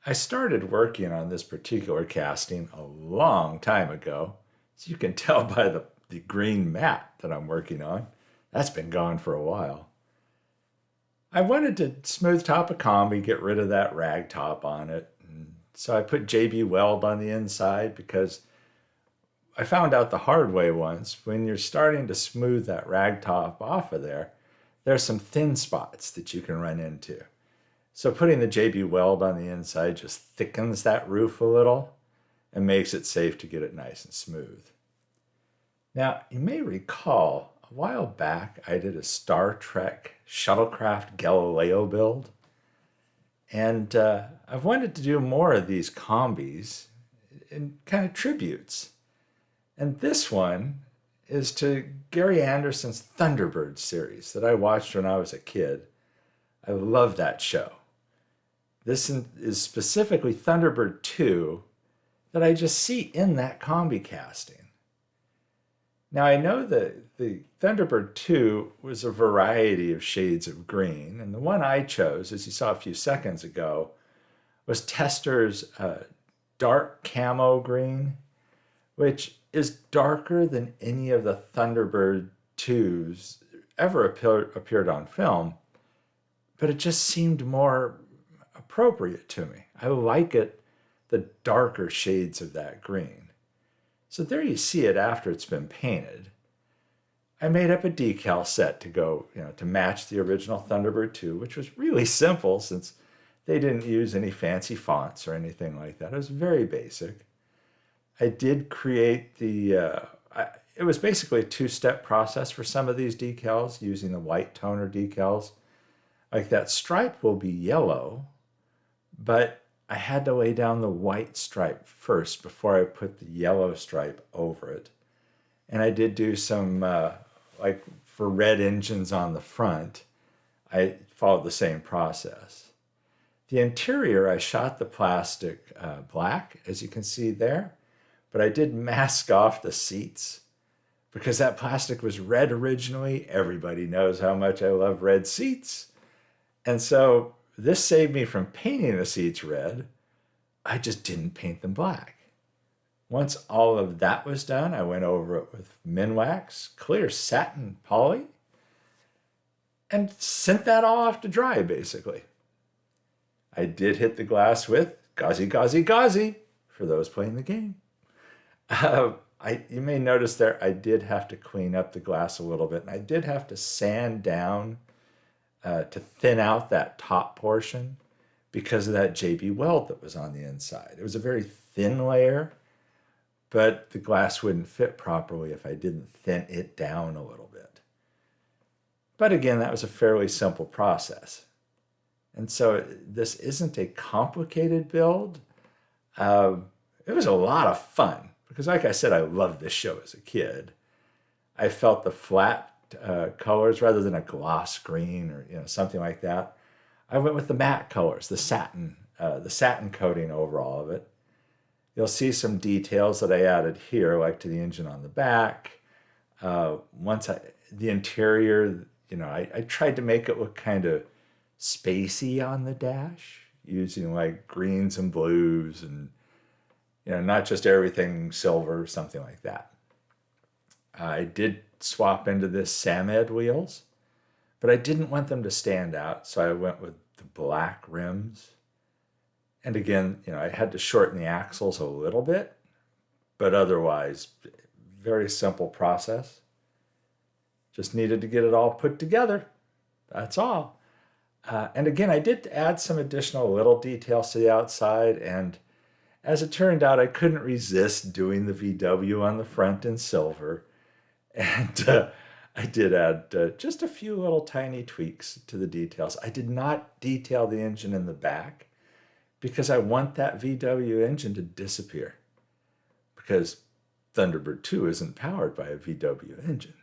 I started working on this particular casting a long time ago. As you can tell by the green mat that I'm working on. That's been gone for a while. I wanted to smooth top a combi, get rid of that rag top on it. And so I put JB Weld on the inside because I found out the hard way once when you're starting to smooth that rag top off of there, there's some thin spots that you can run into. So putting the JB Weld on the inside just thickens that roof a little and makes it safe to get it nice and smooth. Now, you may recall a while back I did a Star Trek Shuttlecraft Galileo build. And I've wanted to do more of these combis in kind of tributes. And this one is to Gerry Anderson's Thunderbird series that I watched when I was a kid. I love that show. This is specifically Thunderbird 2 that I just see in that combi casting. Now I know that the Thunderbird 2 was a variety of shades of green, and the one I chose, as you saw a few seconds ago, was Testors dark camo green, which is darker than any of the Thunderbird 2s ever appeared on film, but it just seemed more appropriate to me. I like it, the darker shades of that green. So there you see it after it's been painted. I made up a decal set to go, to match the original Thunderbird 2, which was really simple since they didn't use any fancy fonts or anything like that. It was very basic. I did create it was basically a two-step process for some of these decals using the white toner decals. Like that stripe will be yellow, but I had to lay down the white stripe first before I put the yellow stripe over it. And I did do some, like for red engines on the front, I followed the same process. The interior, I shot the plastic black, as you can see there, but I did mask off the seats because that plastic was red originally. Everybody knows how much I love red seats. And so this saved me from painting the seats red. I just didn't paint them black. Once all of that was done, I went over it with Minwax, clear satin poly, and sent that all off to dry, basically. I did hit the glass with Gauzy, Gauzy, Gauzy, for those playing the game. You may notice there, I did have to clean up the glass a little bit, and I did have to sand down to thin out that top portion because of that JB Weld that was on the inside. It was a very thin layer, but the glass wouldn't fit properly if I didn't thin it down a little bit. But again, that was a fairly simple process. And so this isn't a complicated build. It was a lot of fun because like I said, I loved this show as a kid. I felt the flat colors rather than a gloss green or something like that. I went with the matte colors, the satin coating over all of it. You'll see some details that I added here, like to the engine on the back. The interior, I tried to make it look kind of spacey on the dash, using like greens and blues and not just everything silver, something like that. I did swap into this Samed wheels, but I didn't want them to stand out, so I went with the black rims. And again, I had to shorten the axles a little bit, but otherwise, very simple process. Just needed to get it all put together. That's all. And again, I did add some additional little details to the outside, and as it turned out, I couldn't resist doing the VW on the front in silver. And I did add just a few little tiny tweaks to the details. I did not detail the engine in the back because I want that VW engine to disappear because Thunderbird 2 isn't powered by a VW engine.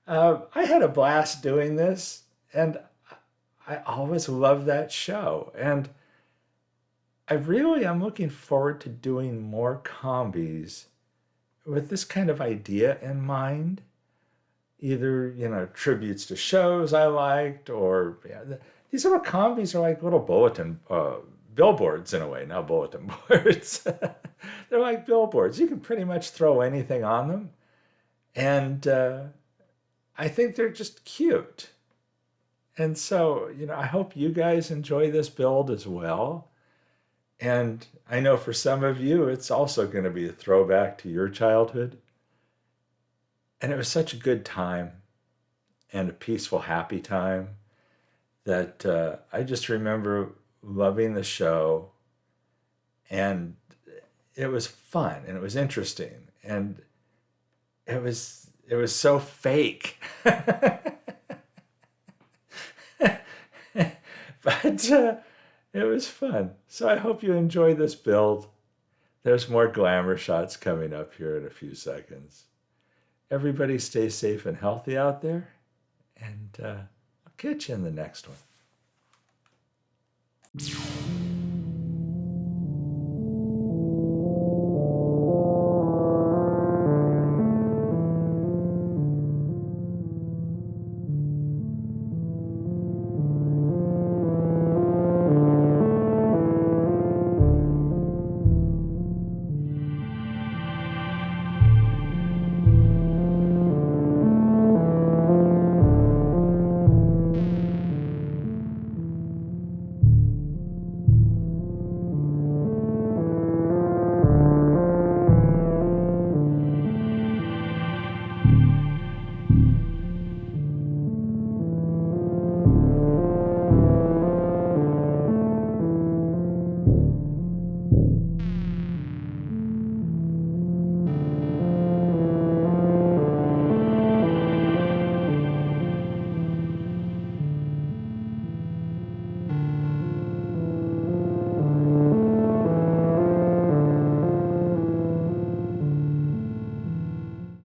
I had a blast doing this, and I always loved that show. And I'm looking forward to doing more combis with this kind of idea in mind. Either, tributes to shows I liked or these little combis are like little bulletin billboards in a way, not bulletin boards. They're like billboards. You can pretty much throw anything on them. And I think they're just cute. And so, I hope you guys enjoy this build as well. And I know for some of you, it's also going to be a throwback to your childhood. And it was such a good time and a peaceful, happy time that I just remember loving the show. And it was fun and it was interesting. And it was so fake. But it was fun. So I hope you enjoy this build. There's more glamour shots coming up here in a few seconds. Everybody stay safe and healthy out there. And I'll catch you in the next one.